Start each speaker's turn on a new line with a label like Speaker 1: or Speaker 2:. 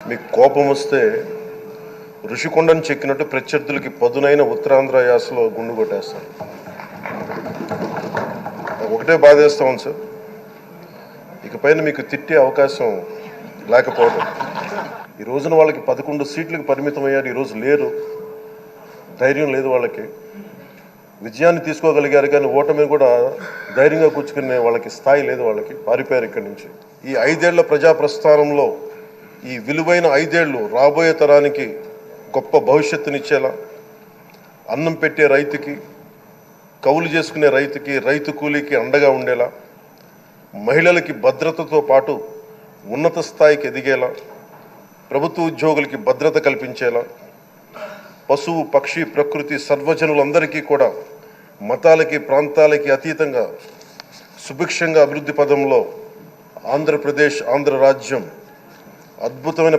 Speaker 1: మీకు కోపం వస్తే ఋషికొండను చెక్కినట్టు ప్రత్యర్థులకి పదునైన ఉత్తరాంధ్ర యాసలో గుండు కొట్టేస్తారు. ఒకటే బాధేస్తా ఉంది సార్, ఇకపైన మీకు తిట్టే అవకాశం లేకపోవడం. ఈ రోజున వాళ్ళకి 11 సీట్లకు పరిమితం అయ్యారు, ఈరోజు లేరు, ధైర్యం లేదు వాళ్ళకి. విజయాన్ని తీసుకోగలిగారు కానీ ఓటమిని కూడా ధైర్యంగా కూర్చుకునే వాళ్ళకి స్థాయి లేదు, వాళ్ళకి పారిపోయారు ఇక్కడి నుంచి. ఈ 5 ఏళ్ల ప్రజా ప్రస్థానంలో ఈ విలువైన 5 ఏళ్ళు రాబోయే తరానికి గొప్ప భవిష్యత్తునిచ్చేలా, అన్నం పెట్టే రైతుకి, కౌలు చేసుకునే రైతుకి, రైతు కూలీకి అండగా ఉండేలా, మహిళలకి భద్రతతో పాటు ఉన్నత స్థాయికి ఎదిగేలా, ప్రభుత్వ ఉద్యోగులకి భద్రత కల్పించేలా, పశువు పక్షి ప్రకృతి సర్వజనులందరికీ కూడా మతాలకి ప్రాంతాలకి అతీతంగా సుభిక్షంగా అభివృద్ధి పదంలో ఆంధ్రప్రదేశ్ ఆంధ్ర రాజ్యం అద్భుతమైన